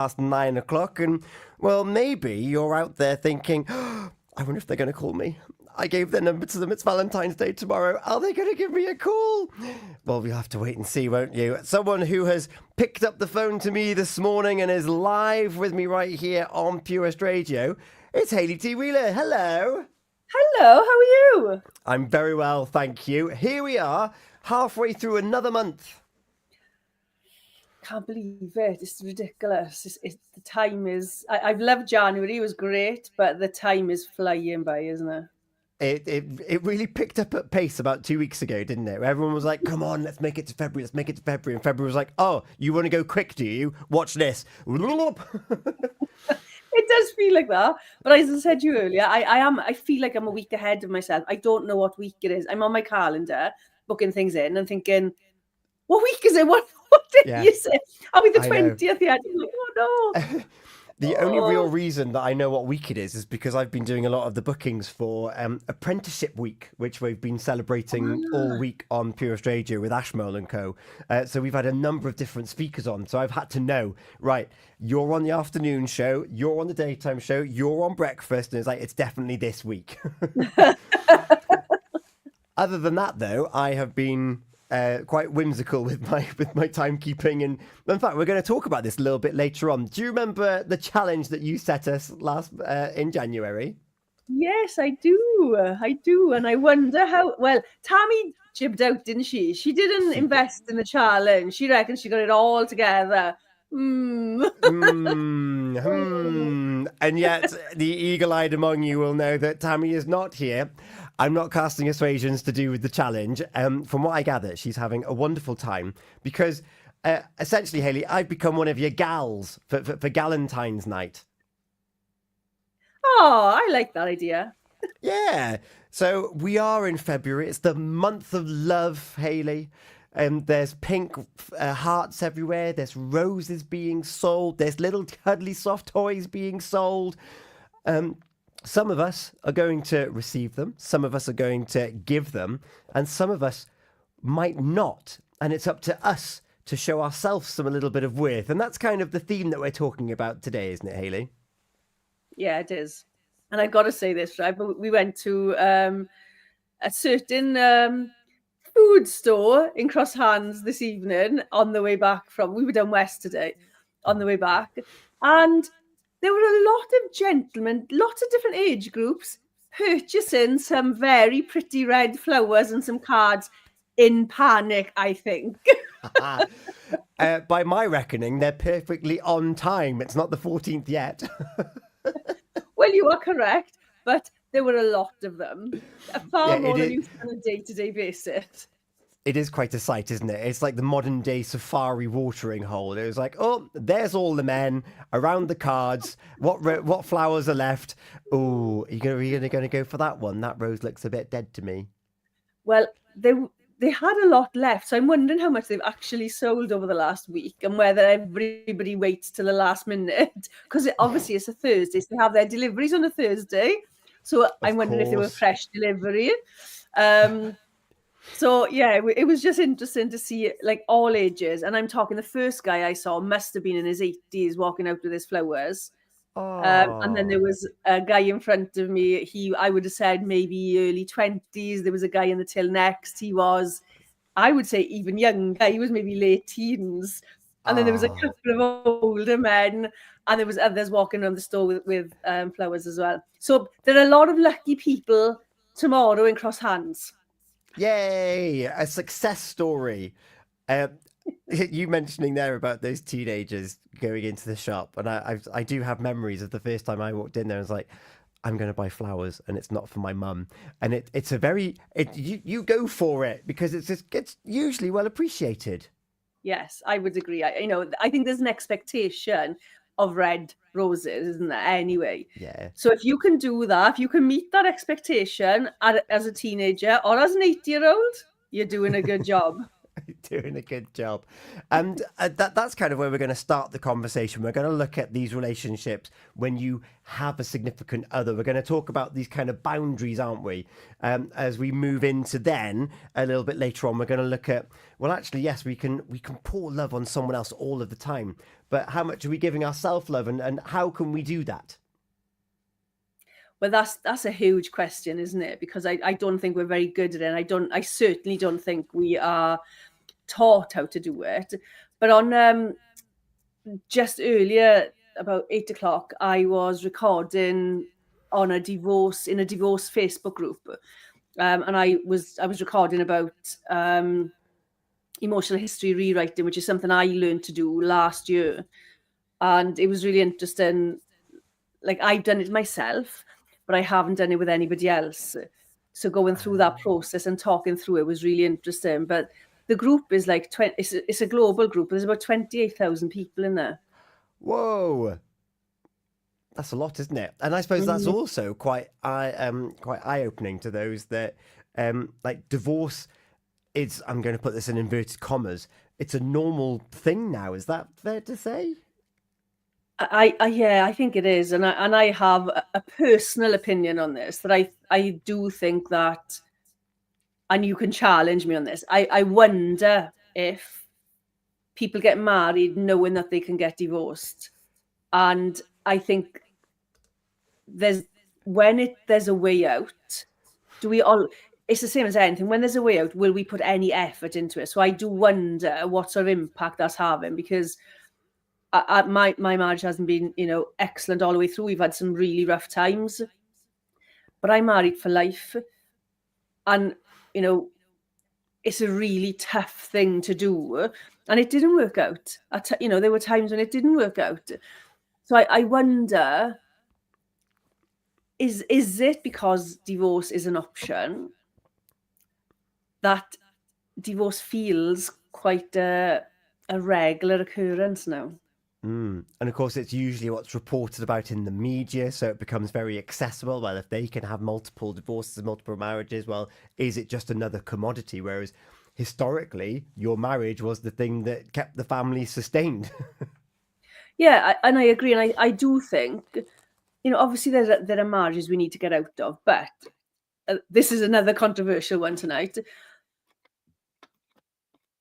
past 9 o'clock, and well, maybe you're out there thinking, oh, I wonder if they're going to call me. I gave their number to them. It's Valentine's Day tomorrow. Are they going to give me a call? Well, we'll have to wait and see, won't you? Someone who has picked up the phone to me this morning and is live with me right here on Purest Radio. It's Hayley T. Wheeler. Hello. Hello, how are you? I'm very well, thank you. Here we are, halfway through another month. Can't believe it. It's ridiculous. The time is... I've loved January. It was great, but the time is flying by, isn't it? It really picked up at pace about 2 weeks ago, didn't it? Everyone was like, come on, let's make it to February. Let's make it to February. And February was like, oh, you want to go quick, do you? Watch this. It does feel like that. But as I said to you earlier, I feel like I'm a week ahead of myself. I don't know what week it is. I'm on my calendar, booking things in and thinking, what week is it? What day is it? Are we the 20th yet? I'm like, oh no. The only real reason that I know what week it is because I've been doing a lot of the bookings for Apprenticeship Week, which we've been celebrating all week on Purest Radio with Ashmole and Co. So we've had a number of different speakers on. So I've had to know, right, you're on the afternoon show, you're on the daytime show, you're on breakfast. And it's like, it's definitely this week. Other than that, though, I have been... quite whimsical with my timekeeping, and in fact, we're going to talk about this a little bit later on. Do you remember the challenge that you set us last in January? Yes, I do, and I wonder how. Well, Tammy jibbed out, didn't she? She didn't invest in the challenge. She reckons she got it all together. And yet, the eagle-eyed among you will know that Tammy is not here. I'm not casting aspersions to do with the challenge. From what I gather, she's having a wonderful time because, essentially, Hayley, I've become one of your gals for Galentine's night. Oh, I like that idea. Yeah. So we are in February. It's the month of love, Hayley. There's pink hearts everywhere. There's roses being sold. There's little cuddly soft toys being sold. Some of us are going to receive them. Some of us are going to give them. And some of us might not. And it's up to us to show ourselves a little bit of worth. And that's kind of the theme that we're talking about today, isn't it, Hayley? Yeah, it is. And I've got to say this, right? But we went to a certain food store in Crosshands this evening on the way back from... We were down west today on the way back. And... there were a lot of gentlemen, lots of different age groups, purchasing some very pretty red flowers and some cards in panic, I think. By my reckoning, they're perfectly on time. It's not the 14th yet. Well, you are correct, but there were a lot of them. Far more than you see on a day-to-day basis. It is quite a sight, isn't it? It's like the modern day safari watering hole. It was like, oh, there's all the men around the cards. What flowers are left? Oh, are you going to go for that one? That rose looks a bit dead to me. Well, they had a lot left, so I'm wondering how much they've actually sold over the last week and whether everybody waits till the last minute because obviously it's a Thursday, so they have their deliveries on a Thursday. So I'm wondering if they were fresh delivery. So, yeah, it was just interesting to see, like, all ages. And I'm talking the first guy I saw must have been in his 80s walking out with his flowers. And then there was a guy in front of me. I would have said maybe early 20s. There was a guy in the till next. He was, I would say, even younger. He was maybe late teens. And then there was a couple of older men. And there was others walking around the store with flowers as well. So there are a lot of lucky people tomorrow in Crosshands. Yay! A success story. You mentioning there about those teenagers going into the shop, and I do have memories of the first time I walked in there. I was like, I'm going to buy flowers, and it's not for my mum. And it's a very you go for it because it's usually well appreciated. Yes, I would agree. I think there's an expectation of red roses, isn't there? Anyway, yeah. So if you can do that, if you can meet that expectation as a teenager or as an 8-year-old, you're doing a good job. Doing a good job. And that's kind of where we're going to start the conversation. We're going to look at these relationships when you have a significant other. We're going to talk about these kind of boundaries, aren't we? As we move into then a little bit later on, we're going to look at, well, actually, yes, we can pour love on someone else all of the time. But how much are we giving ourselves love, and how can we do that? Well, that's a huge question, isn't it? Because I don't think we're very good at it. And I certainly don't think we are taught how to do it. But on just earlier, about 8 o'clock, I was recording on a divorce Facebook group, and I was recording about emotional history rewriting, which is something I learned to do last year, and it was really interesting. Like, I've done it myself, but I haven't done it with anybody else. So going through that process and talking through it was really interesting. But the group is like it's a global group. There's about 28,000 people in there. Whoa. That's a lot, isn't it? And I suppose that's Mhm. also quite eye opening to those that like divorce is, I'm going to put this in inverted commas, it's a normal thing now. Is that fair to say? Yeah, I think it is, and I have a personal opinion on this, that I do think that, and you can challenge me on this. I wonder if people get married knowing that they can get divorced, and I think there's a way out. Do we all? It's the same as anything. When there's a way out, will we put any effort into it? So I do wonder what sort of impact that's having, because my marriage hasn't been, excellent all the way through. We've had some really rough times, but I'm married for life, and it's a really tough thing to do, and it didn't work out. There were times when it didn't work out. So I wonder, is it because divorce is an option that divorce feels quite a regular occurrence now? And of course, it's usually what's reported about in the media, so it becomes very accessible. Well, if they can have multiple divorces and multiple marriages, well, is it just another commodity? Whereas historically, your marriage was the thing that kept the family sustained. Yeah, and I agree, and I do think, obviously there are marriages we need to get out of, but this is another controversial one tonight.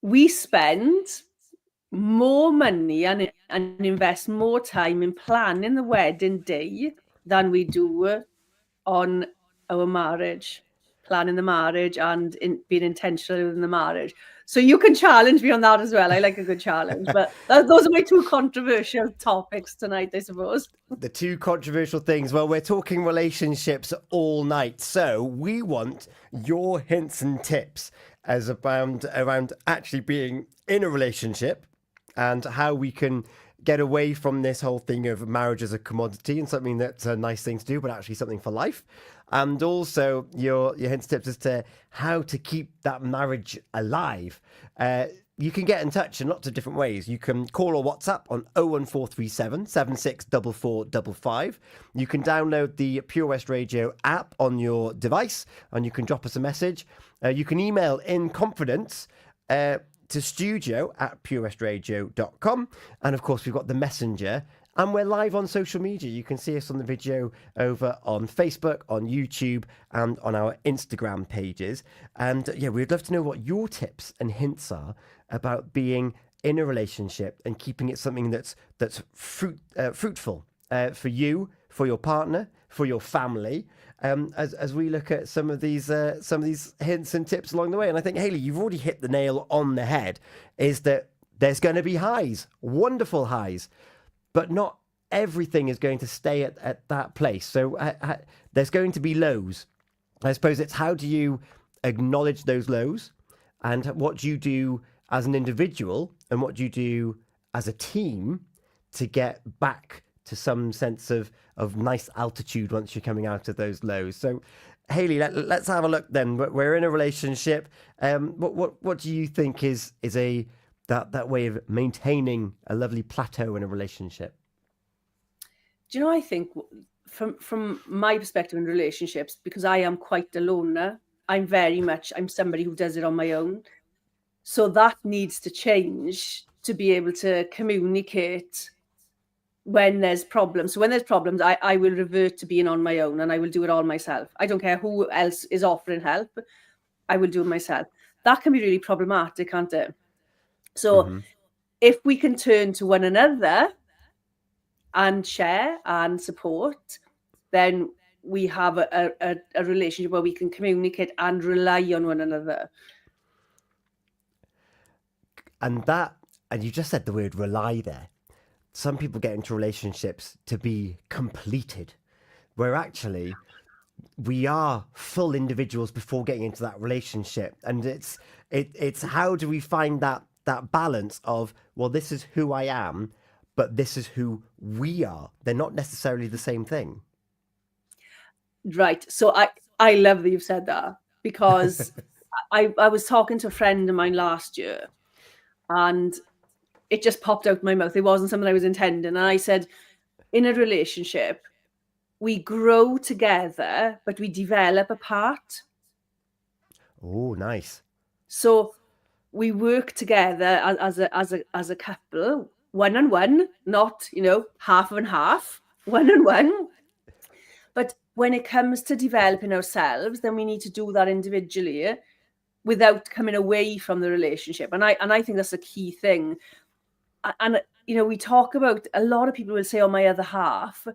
We spend more money and invest more time in planning the wedding day than we do on our marriage, planning the marriage and being intentional in the marriage. So you can challenge me on that as well. I like a good challenge, but those are my two controversial topics tonight, I suppose. The two controversial things. Well, we're talking relationships all night, so we want your hints and tips as around actually being in a relationship and how we can get away from this whole thing of marriage as a commodity and something that's a nice thing to do, but actually something for life. And also your hints and tips as to how to keep that marriage alive. You can get in touch in lots of different ways. You can call or WhatsApp on 01437 764455. You can download the Pure West Radio app on your device and you can drop us a message. You can email in confidence to studio@purewestradio.com. And of course, we've got the messenger. And we're live on social media. You can see us on the video over on Facebook, on YouTube, and on our Instagram pages. And yeah, we'd love to know what your tips and hints are about being in a relationship and keeping it something that's fruitful for you, for your partner, for your family. As we look at some of these hints and tips along the way. And I think, Hayley, you've already hit the nail on the head, is that there's going to be highs, wonderful highs, but not everything is going to stay at that place. So there's going to be lows. I suppose it's how do you acknowledge those lows, and what do you do as an individual and what do you do as a team to get back to some sense of nice altitude once you're coming out of those lows. So, Hayley, let's have a look then. We're in a relationship. What do you think is that way of maintaining a lovely plateau in a relationship? Do you know, I think from my perspective in relationships, because I am quite a loner, I'm somebody who does it on my own. So that needs to change to be able to communicate when there's problems. So when there's problems, I will revert to being on my own and I will do it all myself. I don't care who else is offering help. I will do it myself. That can be really problematic, can't it? So if we can turn to one another and share and support, then we have a relationship where we can communicate and rely on one another. And you just said the word rely there. Some people get into relationships to be completed, where actually we are full individuals before getting into that relationship. And it's how do we find that balance of, well, this is who I am, but this is who we are. They're not necessarily the same thing. Right. So I love that you've said that, because I was talking to a friend of mine last year and it just popped out my mouth. It wasn't something I was intending. And I said, in a relationship, we grow together, but we develop apart. Oh, nice. So we work together as a couple, one on one, not, half and half, one on one. But when it comes to developing ourselves, then we need to do that individually without coming away from the relationship. And I think that's a key thing. And we talk about, a lot of people will say, "Oh, my other half,"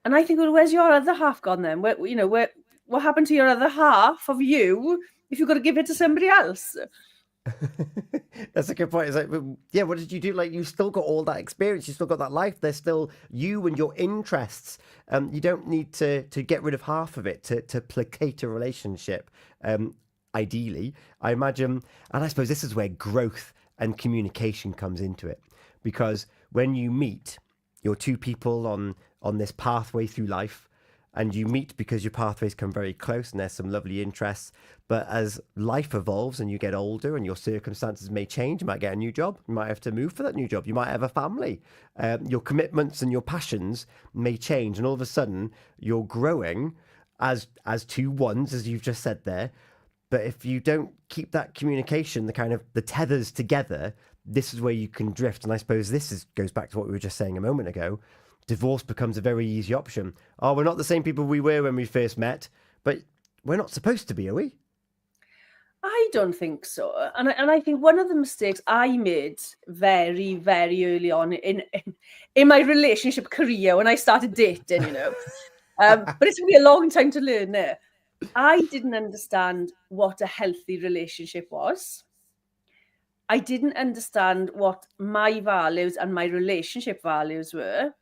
and I think, well, where's your other half gone then? What happened to your other half of you if you've got to give it to somebody else? That's a good point. It's like, yeah, what did you do? Like, you still got all that experience, you still got that life. There's still you and your interests. You don't need to get rid of half of it to placate a relationship. Ideally, I imagine, and I suppose this is where growth and communication comes into it, because when you meet, you're two people on this pathway through life, and you meet because your pathways come very close and there's some lovely interests. But as life evolves and you get older and your circumstances may change, you might get a new job, you might have to move for that new job, you might have a family, your commitments and your passions may change, and all of a sudden you're growing as two ones, as you've just said there. But if you don't keep that communication, the tethers together, this is where you can drift. And I suppose goes back to what we were just saying a moment ago. Divorce becomes a very easy option. Oh, we're not the same people we were when we first met, but we're not supposed to be, are we? I don't think so. And I think one of the mistakes I made very, very early on in my relationship career, when I started dating, but it took me a long time to learn it. I didn't understand what a healthy relationship was. I didn't understand what my values and my relationship values were.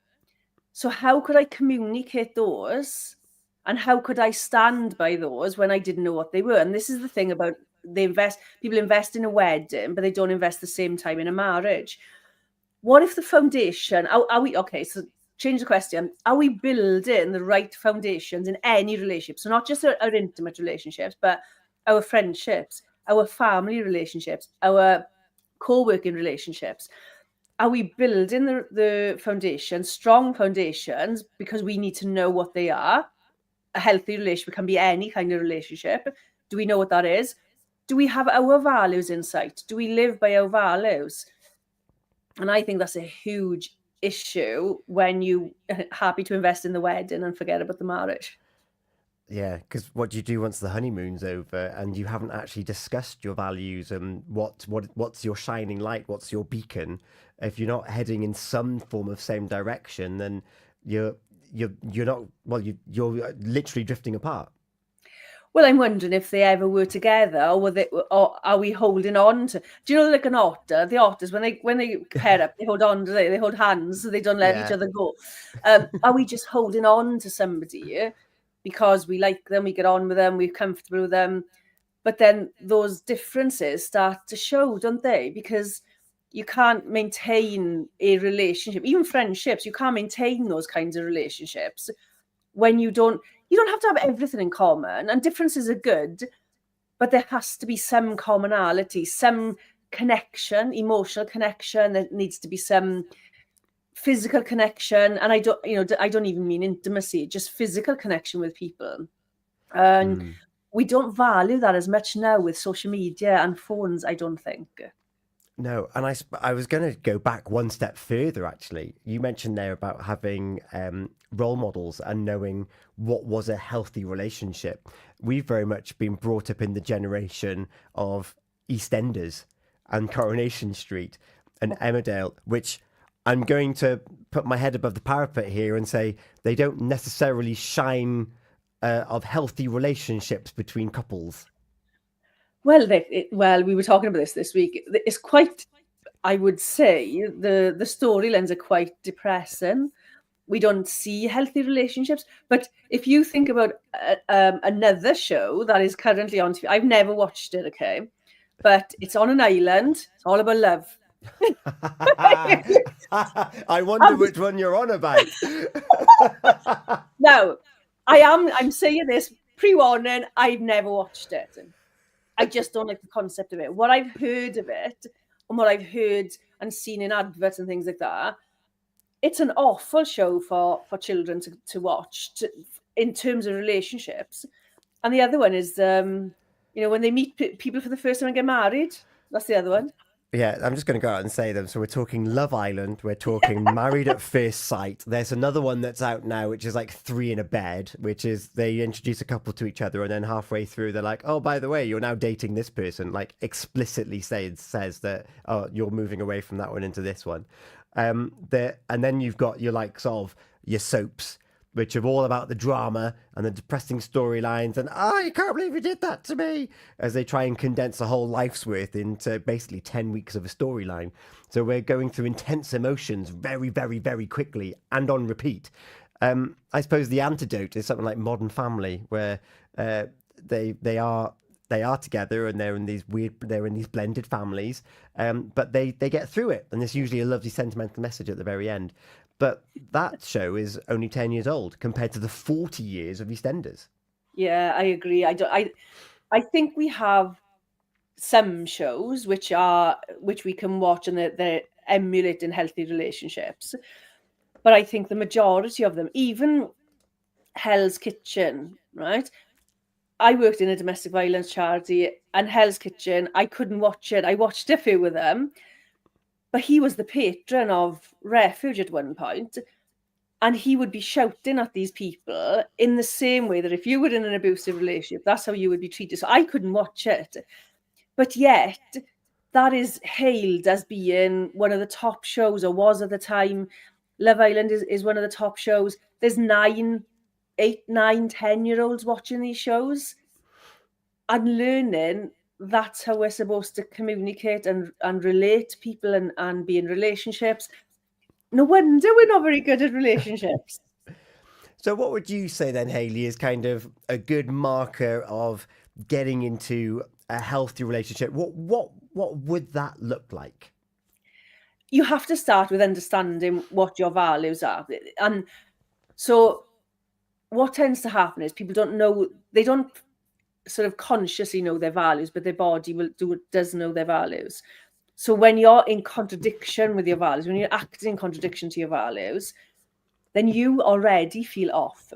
So how could I communicate those? And how could I stand by those when I didn't know what they were? And this is the thing about people invest in a wedding, but they don't invest the same time in a marriage. What if the foundation, are we, okay, so change the question. Are we building the right foundations in any relationship? So not just our intimate relationships, but our friendships, our family relationships, our co-working relationships. Are we building the foundations, strong foundations, because we need to know what they are? A healthy relationship can be any kind of relationship. Do we know what that is? Do we have our values in sight? Do we live by our values? And I think that's a huge issue when you are happy to invest in the wedding and forget about the marriage. Yeah, because what do you do once the honeymoon's over and you haven't actually discussed your values and what's your shining light, what's your beacon? If you're not heading in some form of same direction, then you're not, well, you're literally drifting apart. Well, I'm wondering if they ever were together, or are we holding on to? Do you know, like an otter? The otters, when they pair up, they hold on. They hold hands, so they don't let each other go. Are we just holding on to somebody because we like them, we get on with them, we're comfortable with them? But then those differences start to show, don't they? Because you can't maintain a relationship, even friendships. You can't maintain those kinds of relationships when you don't have to have everything in common, and differences are good, but there has to be some commonality, some connection, emotional connection. There needs to be some physical connection. And I don't even mean intimacy, just physical connection with people. And we don't value that as much now with social media and phones, I don't think. No, and I was going to go back one step further, actually. You mentioned there about having role models and knowing what was a healthy relationship. We've very much been brought up in the generation of EastEnders and Coronation Street and Emmerdale, which I'm going to put my head above the parapet here and say they don't necessarily shine of healthy relationships between couples. Well, we were talking about this week. It's quite, I would say, the storylines are quite depressing. We don't see healthy relationships. But if you think about another show that is currently on TV, I've never watched it, okay? But it's on an island. It's all about love. I wonder which one you're on about. Now, I'm saying this pre-warning, I've never watched it. I just don't like the concept of it. What I've heard of it and what I've heard and seen in adverts and things like that, it's an awful show for children to watch in terms of relationships. And the other one is, when they meet people for the first time and get married. That's the other one. Yeah, I'm just going to go out and say them. So we're talking Love Island. We're talking Married at First Sight. There's another one that's out now, which is like Three in a Bed, which is they introduce a couple to each other, and then halfway through, they're like, "Oh, by the way, you're now dating this person." Like explicitly says that, "Oh, you're moving away from that one into this one." And then you've got your likes of your soaps, which are all about the drama and the depressing storylines and, I can't believe you did that to me, as they try and condense a whole life's worth into basically 10 weeks of a storyline. So we're going through intense emotions very, very, very quickly and on repeat. I suppose the antidote is something like Modern Family, where they are together and they're in these blended families, but they get through it, and there's usually a lovely sentimental message at the very end. But that show is only 10 years old compared to the 40 years of EastEnders. Yeah, I agree. I think we have some shows which we can watch and they're emulating healthy relationships. But I think the majority of them, even Hell's Kitchen, right? I worked in a domestic violence charity, and Hell's Kitchen, I couldn't watch it. I watched a few of them. But he was the patron of Refuge at one point, and he would be shouting at these people in the same way that if you were in an abusive relationship, that's how you would be treated. So I couldn't watch it. But yet, that is hailed as being one of the top shows, or was at the time. Love Island is one of the top shows. There's 8, 9, 10-year-olds watching these shows and learning that's how we're supposed to communicate and relate to people and be in relationships. No wonder we're not very good at relationships. So what would you say then, Hayley, is kind of a good marker of getting into a healthy relationship? What would that look like? You have to start with understanding what your values are. And so what tends to happen is people they don't sort of consciously know their values, but their body does know their values. So when you're in contradiction with your values, when you're acting in contradiction to your values, then you already feel off.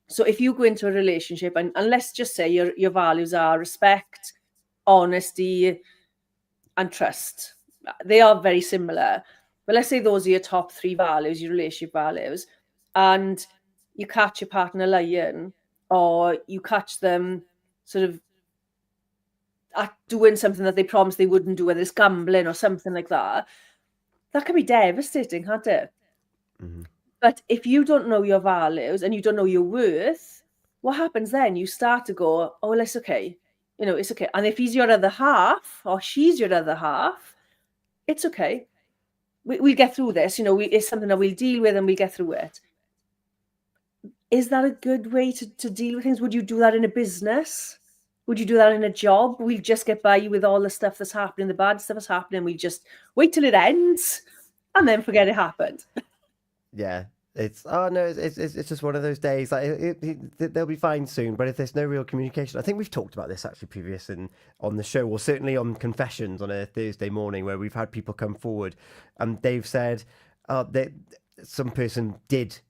So if you go into a relationship and let's just say your values are respect, honesty, and trust. They are very similar. But let's say those are your top 3 values, your relationship values, and you catch your partner lying, or you catch them sort of doing something that they promised they wouldn't do, whether it's gambling or something like that, that can be devastating, can't it? Mm-hmm. But if you don't know your values and you don't know your worth, what happens then? You start to go, oh, well, it's okay. It's okay. And if he's your other half or she's your other half, it's okay. We'll get through this. It's something that we'll deal with and we'll get through it. Is that a good way to deal with things? Would you do that in a business? Would you do that in a job? We'll just get by with all the stuff that's happening, the bad stuff that's happening. We just wait till it ends and then forget it happened. Yeah, it's just one of those days. Like they'll be fine soon. But if there's no real communication, I think we've talked about this actually previous on the show, or certainly on Confessions on a Thursday morning, where we've had people come forward and they've said that some person did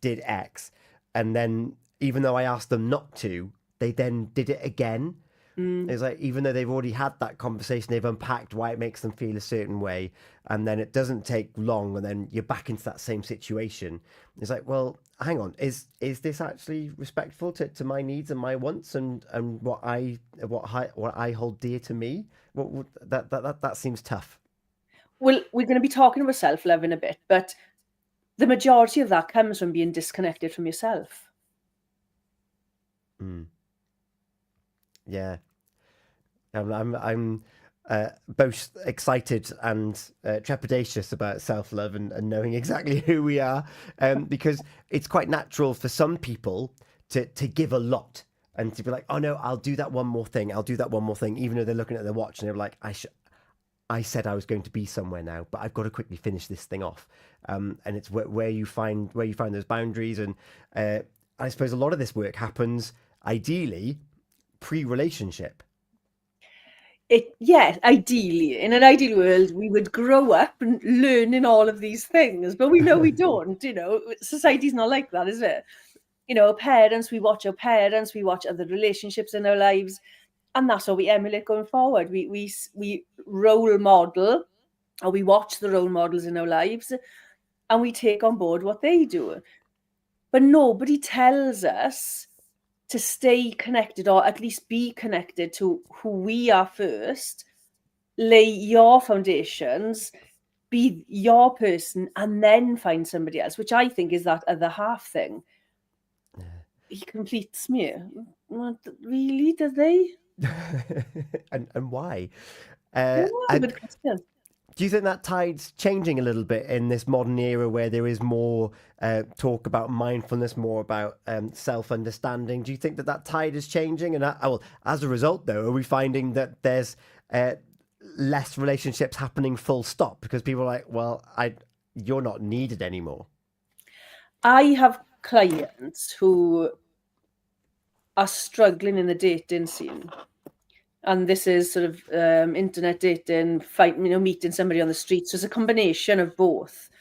X, and then even though I asked them not to, they then did it again. Mm. It's like, even though they've already had that conversation, they've unpacked why it makes them feel a certain way, and then it doesn't take long, and then you're back into that same situation. It's like, well, hang on, is this actually respectful to my needs and my wants, and what I hold dear to me? That seems tough. Well, we're going to be talking about self-love in a bit, but the majority of that comes from being disconnected from yourself. Mm. Yeah. I'm both excited and trepidatious about self love and knowing exactly who we are, because it's quite natural for some people to give a lot and to be like, oh no, I'll do that one more thing. I'll do that one more thing, even though they're looking at their watch and they're like, I said I was going to be somewhere now, but I've got to quickly finish this thing off. And it's where you find those boundaries. And I suppose a lot of this work happens ideally pre-relationship. Yeah, ideally, in an ideal world, we would grow up and learning all of these things, but we know we don't. Society's not like that, is it? Parents, we watch our parents, we watch other relationships in our lives, and that's what we emulate going forward. We role model, or we watch the role models in our lives, and we take on board what they do. But nobody tells us to stay connected, or at least be connected to who we are first. Lay your foundations, be your person, and then find somebody else, which I think is that other half thing. He completes me. Really? Does they? And why? Yeah, And good question. do you think that tide's changing a little bit in this modern era where there is more talk about mindfulness, more about self-understanding? Do you think that tide is changing? And well, as a result, though, are we finding that there's less relationships happening full stop because people are like, well, you're not needed anymore? I have clients who are struggling in the dating scene. And this is sort of internet dating, meeting somebody on the street. So it's a combination of both.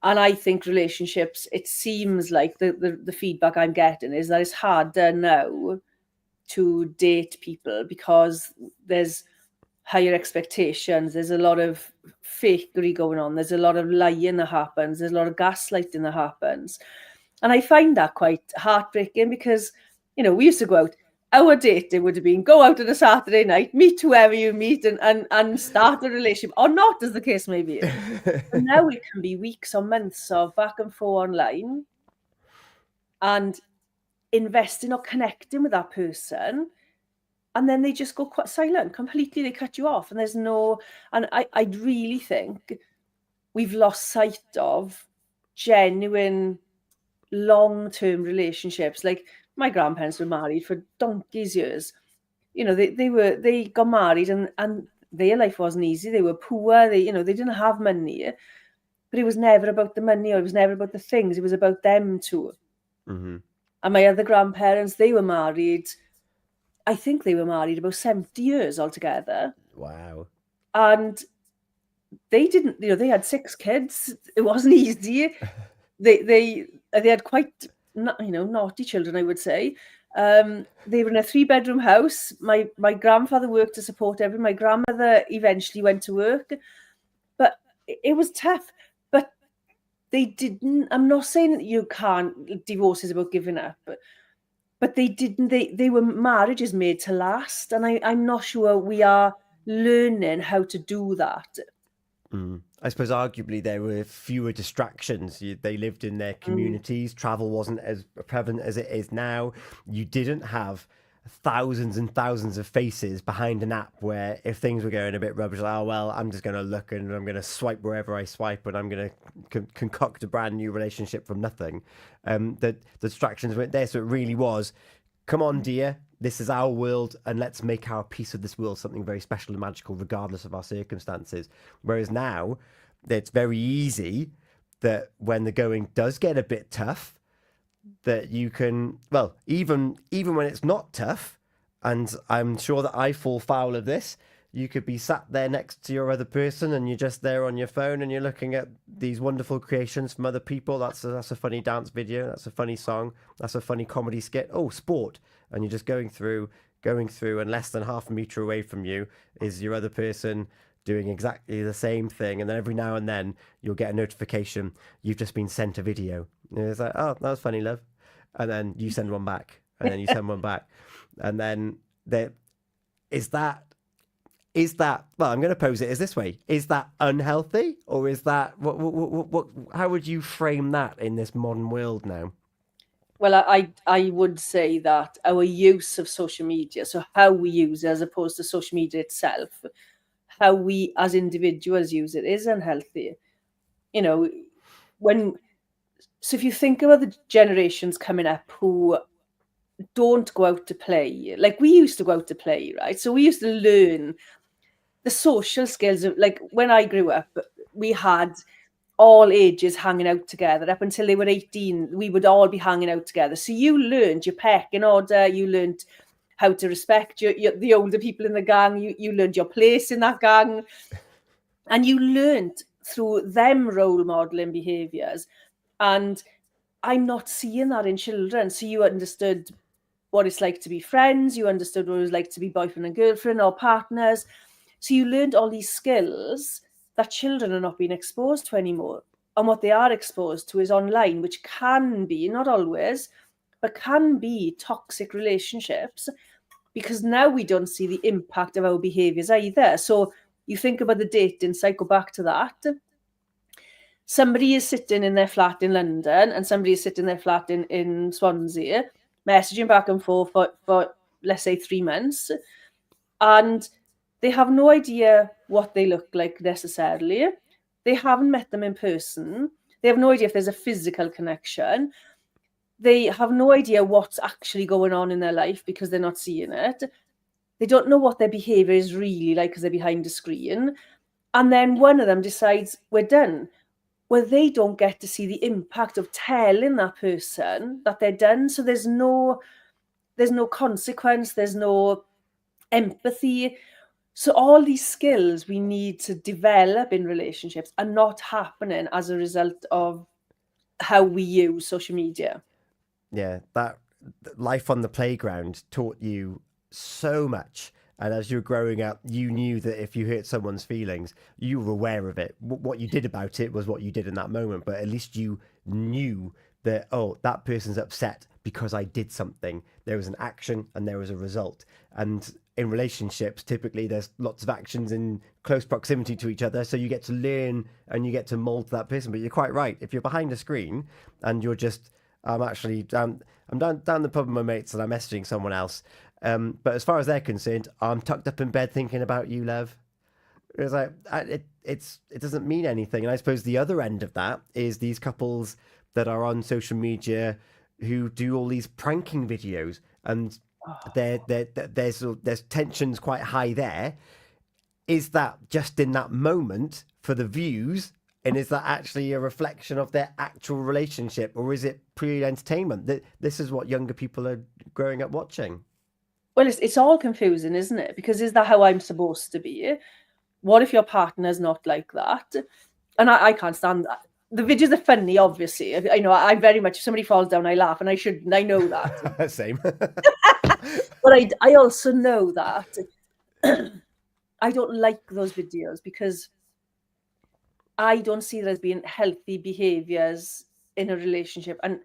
And I think relationships, it seems like the feedback I'm getting is that it's harder now to date people because there's higher expectations. There's a lot of fakery going on. There's a lot of lying that happens. There's a lot of gaslighting that happens. And I find that quite heartbreaking because, we used to go out. Our dating would have been go out on a Saturday night, meet whoever you meet and start a relationship, or not, as the case may be. And now it can be weeks or months of back and forth online and investing or connecting with that person. And then they just go quite silent, completely. They cut you off. And I really think we've lost sight of genuine long-term relationships. Like my grandparents were married for donkey's years. They got married and their life wasn't easy. They were poor. They didn't have money, but it was never about the money, or it was never about the things. It was about them too. Mm-hmm. And my other grandparents, they were married. I think they were married about 70 years altogether. Wow. And they didn't, they had 6 kids. It wasn't easy. They had quite, naughty children, I would say. They were in a 3-bedroom house. My grandfather worked to support everyone. My grandmother eventually went to work, but it was tough. But they didn't. I'm not saying that you can't. Divorce is about giving up, but they didn't. They were marriages made to last, and I'm not sure we are learning how to do that. I suppose arguably there were fewer distractions. They lived in their communities. Travel wasn't as prevalent as it is now. You didn't have thousands and thousands of faces behind an app where if things were going a bit rubbish, like, oh, well, I'm just going to look and I'm going to swipe wherever I swipe and I'm going to concoct a brand new relationship from nothing. The distractions weren't there. So it really was, come on, dear, this is our world, and let's make our piece of this world something very special and magical, regardless of our circumstances. Whereas now, it's very easy that when the going does get a bit tough, that you can, well, even when it's not tough, and I'm sure that I fall foul of this, You could be sat there next to your other person and you're just there on your phone and you're looking at these wonderful creations from other people. That's a funny dance video. That's a funny song. That's a funny comedy skit. Oh, sport. And you're just going through, and less than half a meter away from you is your other person doing exactly the same thing. And then every now and then you'll get a notification. You've just been sent a video. And it's like, oh, that was funny, love. And then you send one back and then you send one back. And then there is that, well, I'm going to pose it as this way: is that unhealthy, or is that what how would you frame that in this modern world now? Well, I would say that our use of social media, so how we use it as opposed to social media itself, how we as individuals use it, is unhealthy. You know, so if you think about the generations coming up who don't go out to play, like we used to go out to play, right? So we used to learn the social skills of, like, when I grew up, we had all ages hanging out together. Up until they were 18, we would all be hanging out together. So you learned your pecking order, you learned how to respect the older people in the gang, you learned your place in that gang, and you learned through them role modeling behaviors. And I'm not seeing that in children. So you understood what it's like to be friends, you understood what it was like to be boyfriend and girlfriend or partners. So you learned all these skills that children are not being exposed to anymore. And what they are exposed to is online, which can be, not always, but can be toxic relationships, because now we don't see the impact of our behaviors either. So you think about the dating site, go back to that. Somebody is sitting in their flat in London and somebody is sitting in their flat in Swansea, messaging back and forth for let's say 3 months. And they have no idea what they look like necessarily. They haven't met them in person. They have no idea if there's a physical connection. They have no idea what's actually going on in their life because they're not seeing it. They don't know what their behavior is really like because they're behind a screen. And then one of them decides, we're done. Well, they don't get to see the impact of telling that person that they're done. So there's no consequence, there's no empathy. So all these skills we need to develop in relationships are not happening as a result of how we use social media. Yeah, that life on the playground taught you so much. And as you were growing up, you knew that if you hurt someone's feelings, you were aware of it. What you did about it was what you did in that moment. But at least you knew that, oh, that person's upset because I did something. There was an action and there was a result. And in relationships, typically there's lots of actions in close proximity to each other. So you get to learn and you get to mold that person. But you're quite right. If you're behind a screen and you're just, I'm actually down the pub with my mates and I'm messaging someone else. But as far as they're concerned, I'm tucked up in bed thinking about you, love. It's like it doesn't mean anything. And I suppose the other end of that is these couples that are on social media who do all these pranking videos, and there's tensions quite high there. Is that just in that moment for the views? And is that actually a reflection of their actual relationship, or is it pure entertainment? This is what younger people are growing up watching. Well, it's all confusing, isn't it? Because is that how I'm supposed to be? What if your partner's not like that? And I can't stand that. The videos are funny, obviously. I know I very much, if somebody falls down, I laugh, and I shouldn't. I know that. Same. But I also know that I don't like those videos because I don't see there as being healthy behaviors in a relationship. And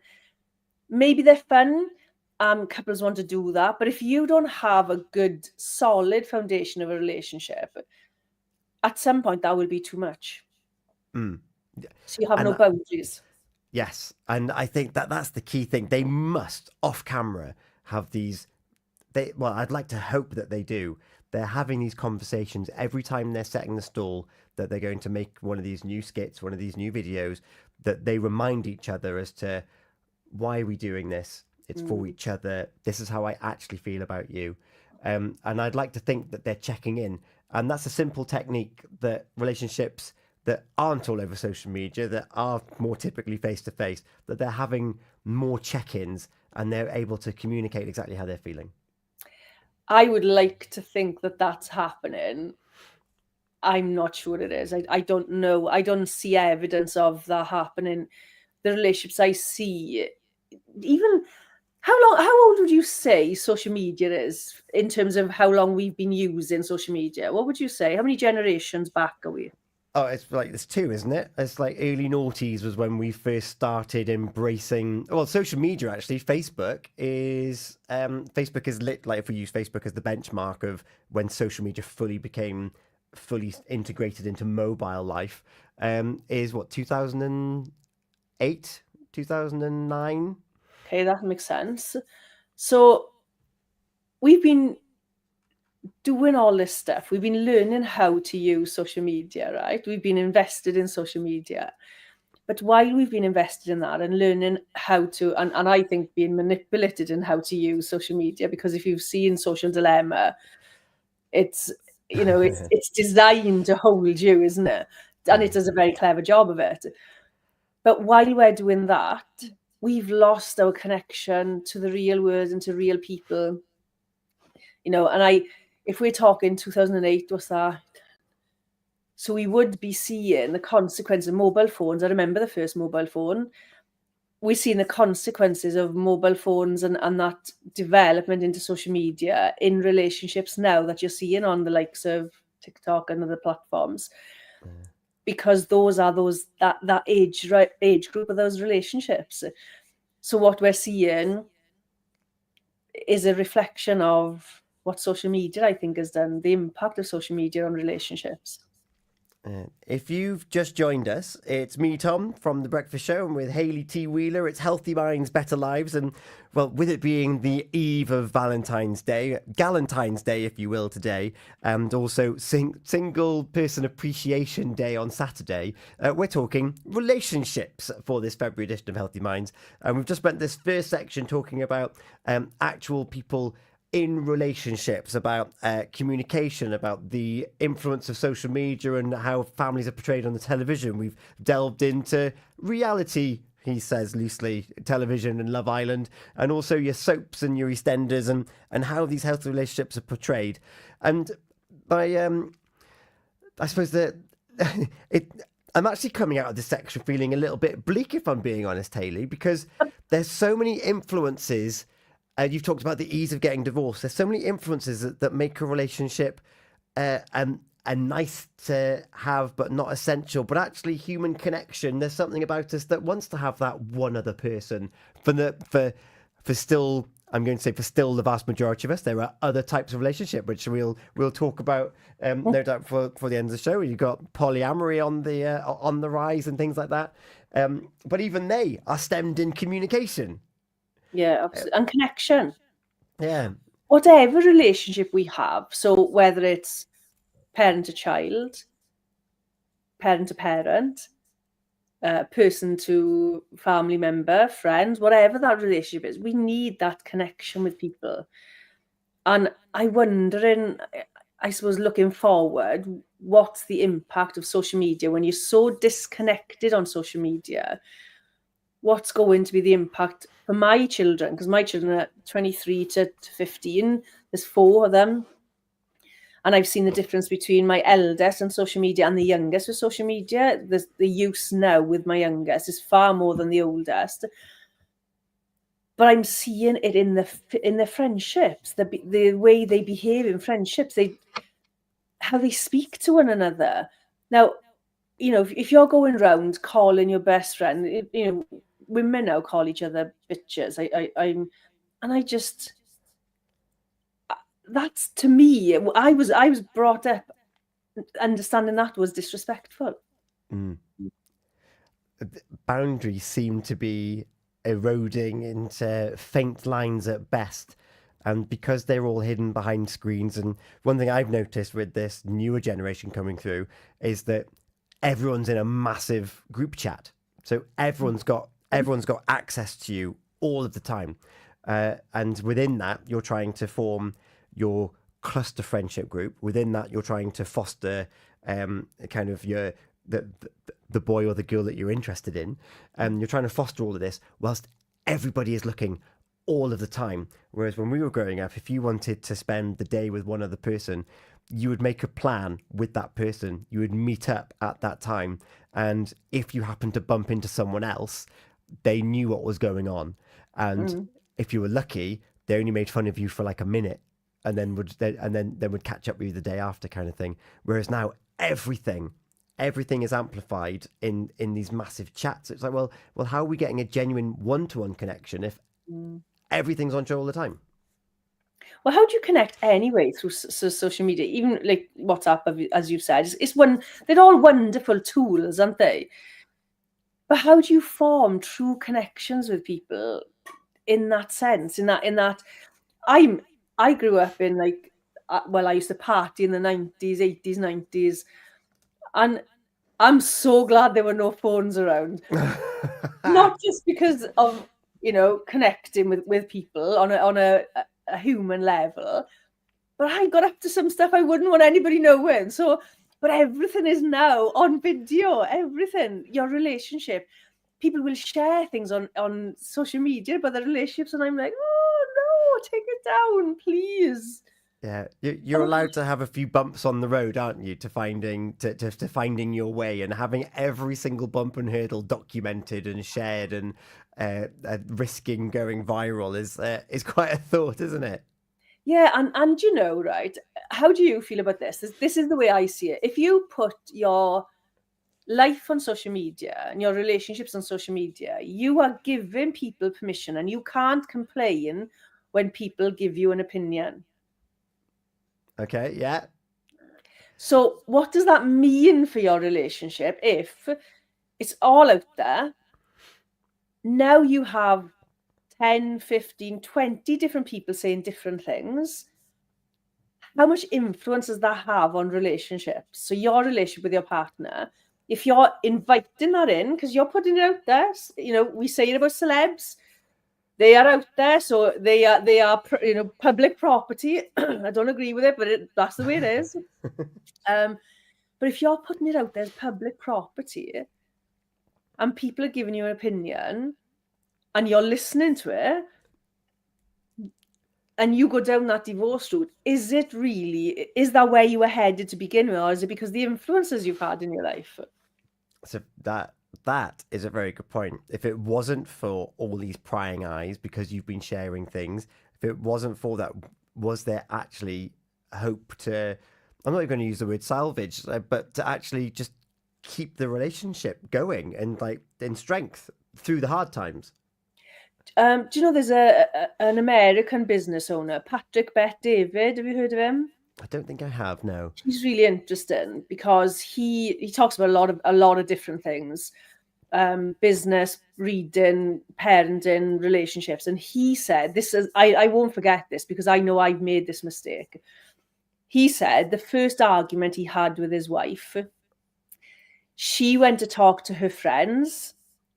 maybe they're fun. Couples want to do that. But if you don't have a good, solid foundation of a relationship, at some point that will be too much. Mm. So you have And no boundaries. yes, and I think that's the key thing. They must, off camera, have these. Well, I'd like to hope that they do. They're having these conversations every time they're setting the stall, that they're going to make one of these new skits, one of these new videos, that they remind each other as to, why are we doing this? It's for each other. This is how I actually feel about you. And I'd like to think that they're checking in. And that's a simple technique that relationships that aren't all over social media, that are more typically face to face, that they're having more check-ins and they're able to communicate exactly how they're feeling. I would like to think that that's happening. I'm not sure it is. I don't know. I don't see evidence of that happening. The relationships I see, even how old would you say social media is in terms of how long we've been using social media? What would you say? How many generations back are we? Oh, it's like there's two, isn't it? It's like early noughties was when we first started embracing. Well, social media actually. Facebook is lit. Like if we use Facebook as the benchmark of when social media fully became fully integrated into mobile life, is what 2008, 2009. Okay, that makes sense. So we've been doing all this stuff. We've been learning how to use social media, right? We've been invested in social media. But while we've been invested in that and learning how to, and I think being manipulated in how to use social media, because if you've seen Social Dilemma, it's, it's designed to hold you, isn't it? And it does a very clever job of it. But while we're doing that, we've lost our connection to the real world and to real people. And if we're talking 2008, what's that? So we would be seeing the consequences of mobile phones. I remember the first mobile phone. We're seeing the consequences of mobile phones and that development into social media in relationships now that you're seeing on the likes of TikTok and other platforms, because those are that age group of those relationships. So what we're seeing is a reflection of what social media, I think, has done, the impact of social media on relationships. If you've just joined us, it's me, Tom, from The Breakfast Show, and with Hayley T. Wheeler. It's Healthy Minds, Better Lives. And, well, with it being the eve of Valentine's Day, Galentine's Day, if you will, today, and also Single Person Appreciation Day on Saturday, we're talking relationships for this February edition of Healthy Minds. And we've just spent this first section talking about actual people in relationships, about communication, about the influence of social media and how families are portrayed on the television. We've delved into reality, he says loosely, television and Love Island, and also your soaps and your EastEnders, and how these healthy relationships are portrayed. And I suppose that I'm actually coming out of this section feeling a little bit bleak, if I'm being honest, Hayley, because there's so many influences. You've talked about the ease of getting divorced. There's so many influences that make a relationship a nice to have, but not essential. But actually, human connection. There's something about us that wants to have that one other person. For still, I'm going to say for still the vast majority of us, there are other types of relationship which we'll talk about no doubt for the end of the show. You've got polyamory on the rise and things like that. But even they are stemmed in communication. Yeah, absolutely. And connection. Yeah. Whatever relationship we have, so whether it's parent to child, parent to parent, person to family member, friends, whatever that relationship is, we need that connection with people. And I'm wondering, I suppose, looking forward, what's the impact of social media when you're so disconnected on social media? What's going to be the impact for my children? Because my children are 23 to 15. There's 4 of them. And I've seen the difference between my eldest and social media and the youngest with social media. The use now with my youngest is far more than the oldest. But I'm seeing it in the friendships, the way they behave in friendships, how they speak to one another. Now, if you're going around calling your best friend, women now call each other bitches. That's, to me, I was brought up understanding that was disrespectful. Boundaries seem to be eroding into faint lines at best. And because they're all hidden behind screens, and one thing I've noticed with this newer generation coming through is that everyone's in a massive group chat. So everyone's got access to you all of the time. And within that, you're trying to form your cluster friendship group. Within that, you're trying to foster kind of the boy or the girl that you're interested in. And you're trying to foster all of this whilst everybody is looking all of the time. Whereas when we were growing up, if you wanted to spend the day with one other person, you would make a plan with that person. You would meet up at that time. And if you happened to bump into someone else, they knew what was going on. And if you were lucky, they only made fun of you for like a minute and then would catch up with you the day after, kind of thing. Whereas now everything is amplified in these massive chats. It's like, well, how are we getting a genuine one-to-one connection if everything's on show all the time? Well, how do you connect anyway through social media? Even like WhatsApp, as you've said, they're all wonderful tools, aren't they? But how do you form true connections with people in that sense? In that, I grew up in like, I used to party in the 90s, 80s, 90s, and I'm so glad there were no phones around. Not just because of connecting with people on a human level, but I got up to some stuff I wouldn't want anybody knowing. So, but everything is now on video. Everything, your relationship, people will share things on social media about their relationships, and I'm like, oh no, take it down, please. Yeah, you're allowed to have a few bumps on the road, aren't you, to finding your way, and having every single bump and hurdle documented and shared, and risking going viral is quite a thought, isn't it? Yeah, and right? How do you feel about this? This is the way I see it. If you put your life on social media and your relationships on social media, you are giving people permission, and you can't complain when people give you an opinion. Okay, yeah. So what does that mean for your relationship if it's all out there? Now you have 10, 15, 20 different people saying different things. How much influence does that have on relationships? So your relationship with your partner, if you're inviting that in, because you're putting it out there, we say it about celebs, they are out there, so they are public property. I don't agree with it, but that's the way it is. But if you're putting it out there as public property, and people are giving you an opinion, and you're listening to it, and you go down that divorce route, is that where you were headed to begin with, or is it because the influences you've had in your life? So that is a very good point. If it wasn't for all these prying eyes, because you've been sharing things, if it wasn't for that, was there actually hope to, I'm not even going to use the word salvage, but to actually just keep the relationship going and like in strength through the hard times? Do you know there's an American business owner, Patrick Bet David? Have you heard of him? I don't think I have, no. He's really interesting because he talks about a lot of different things, business, reading, parenting, relationships. And he said, I won't forget this because I know I've made this mistake. He said the first argument he had with his wife, she went to talk to her friends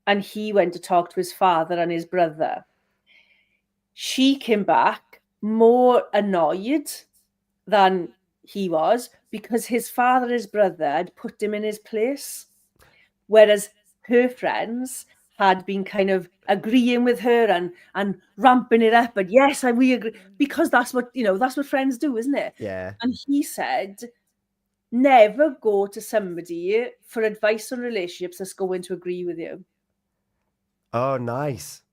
and he went to talk to his father and his brother. She came back more annoyed than he was because his father and his brother had put him in his place, whereas her friends had been kind of agreeing with her and ramping it up. But yes, we agree, because that's what friends do, isn't it? Yeah. And he said, never go to somebody for advice on relationships that's going to agree with you. Oh, nice.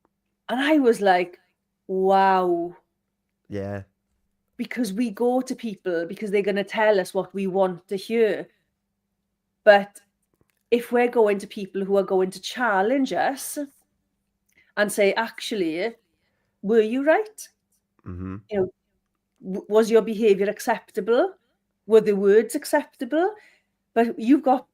And I was like, wow. Yeah. Because we go to people because they're going to tell us what we want to hear. But if we're going to people who are going to challenge us and say, actually, were you right? Mm-hmm. Was your behavior acceptable? Were the words acceptable? But you've got,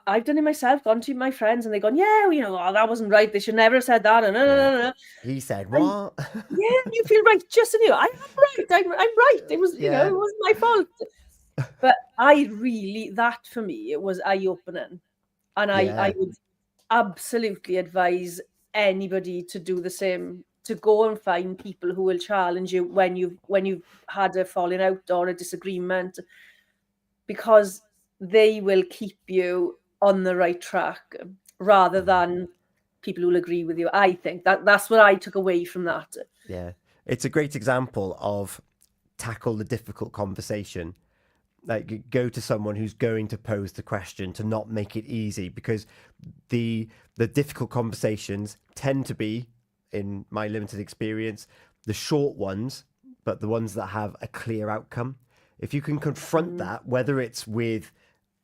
I've done it myself, gone to my friends and they've gone, yeah, oh, that wasn't right. They should never have said that. And He said, what? yeah, you feel right. Just in you. I am right. I'm right. It was, Yeah. it wasn't my fault. But that for me, it was eye-opening. And I would absolutely advise anybody to do the same, to go and find people who will challenge you when you've had a falling out or a disagreement, because they will keep you on the right track rather than people who'll agree with you. I think that's what I took away from that. Yeah. It's a great example of tackle the difficult conversation. Like, go to someone who's going to pose the question, to not make it easy, because the difficult conversations tend to be, in my limited experience, the short ones, but the ones that have a clear outcome. If you can confront that, whether it's with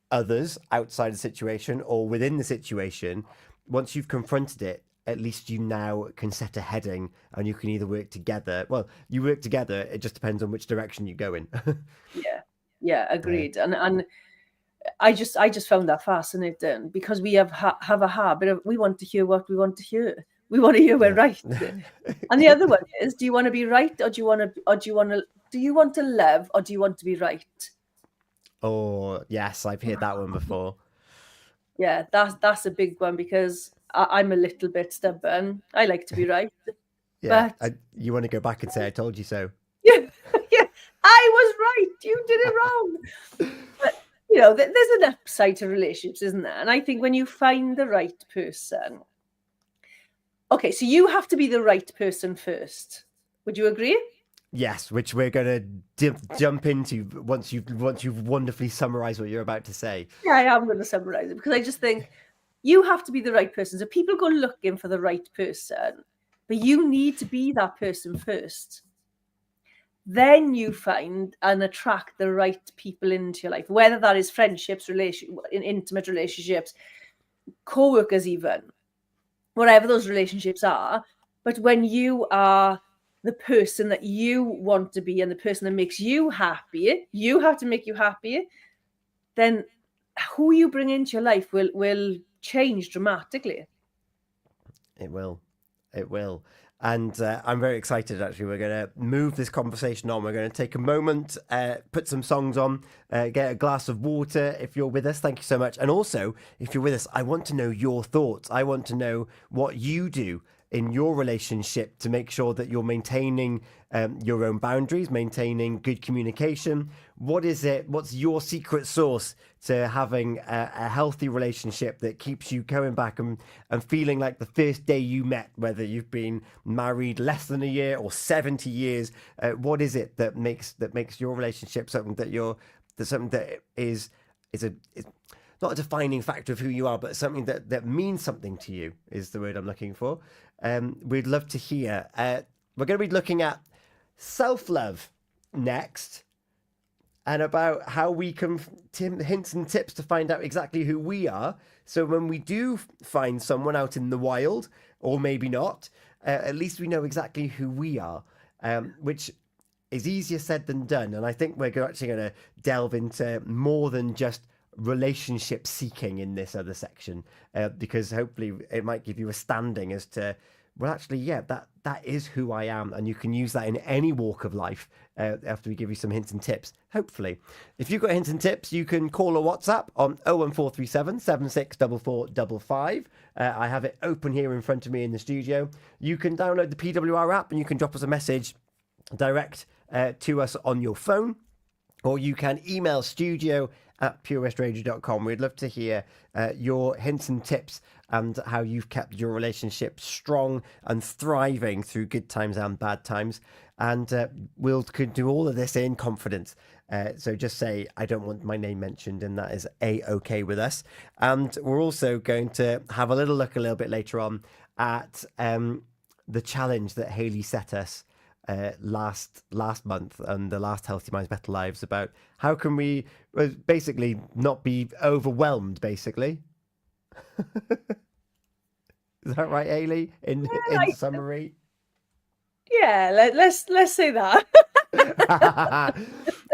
others outside the situation or within the situation, once you've confronted it, at least you now can set a heading and you can either work together. Well, you work together. It just depends on which direction you go in. Yeah, agreed. And I just found that fascinating, because we have a habit of, we want to hear what we want to hear. We want to hear we're right. And the other one is, do you want to be right, or do you want to love, or do you want to be right? Oh, yes, I've heard that one before. Yeah, that's a big one, because I'm a little bit stubborn. I like to be right. Yeah, But you want to go back and say, I told you so. yeah, yeah, I was right. You did it wrong. But there's an upside to relationships, isn't there? And I think when you find the right person, okay, so you have to be the right person first. Would you agree? Yes, which we're going to jump into once you've wonderfully summarized what you're about to say. Yeah, I am going to summarize it, because I just think you have to be the right person. So people go looking for the right person, but you need to be that person first. Then you find and attract the right people into your life, whether that is friendships, intimate relationships, co-workers, even, whatever those relationships are. But when you are the person that you want to be and the person that makes you happy, you have to make you happy, then who you bring into your life will change dramatically. It will. And I'm very excited, actually. We're going to move this conversation on. We're going to take a moment, put some songs on, get a glass of water. If you're with us, thank you so much. And also, if you're with us, I want to know your thoughts. I want to know what you do in your relationship to make sure that you're maintaining your own boundaries, maintaining good communication. What is it? What's your secret sauce to having a healthy relationship that keeps you going back and feeling like the first day you met, whether you've been married less than a year or 70 years? What is it that makes your relationship something that is not a defining factor of who you are, but something that means something to you, is the word I'm looking for. We'd love to hear. We're going to be looking at self-love next, and about how we can hints and tips to find out exactly who we are. So when we do find someone out in the wild, or maybe not, at least we know exactly who we are, which is easier said than done. And I think we're actually going to delve into more than just relationship seeking in this other section, because hopefully it might give you a standing as to, well, actually, yeah, that is who I am, and you can use that in any walk of life. After we give you some hints and tips, hopefully. If you've got hints and tips, you can call or WhatsApp on 01437 764455. I have it open here in front of me in the studio. You can download the PWR app and you can drop us a message direct to us on your phone, or you can email studio@purewestradio.com. We'd love to hear your hints and tips and how you've kept your relationship strong and thriving through good times and bad times. And we'll could do all of this in confidence. So just say, I don't want my name mentioned, and that is A-OK with us. And we're also going to have a little look a little bit later on at the challenge that Hayley set us last month and the last Healthy Minds Better Lives, about how can we basically not be overwhelmed, basically. Is that right, Hayley? In summary? Yeah, let's say that.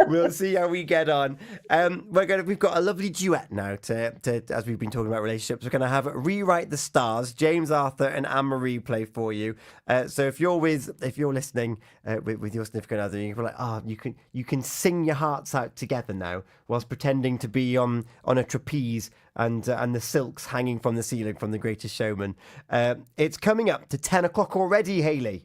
We'll see how we get on. We've got a lovely duet now to as we've been talking about relationships. We're gonna have Rewrite the Stars. James Arthur and Anne-Marie play for you. So if you're listening with your significant other, you're like, you can sing your hearts out together now, whilst pretending to be on a trapeze and the silks hanging from the ceiling from The Greatest Showman. It's coming up to 10 o'clock already, Hayley.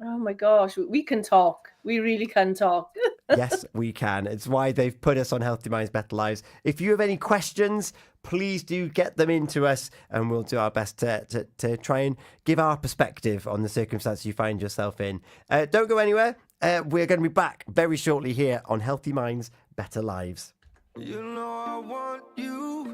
Oh my gosh, we can talk. We really can talk. Yes, we can. It's why they've put us on Healthy Minds, Better Lives. If you have any questions, please do get them into us, and we'll do our best to try and give our perspective on the circumstances you find yourself in. Don't go anywhere. We're going to be back very shortly here on Healthy Minds, Better Lives. You know I want you.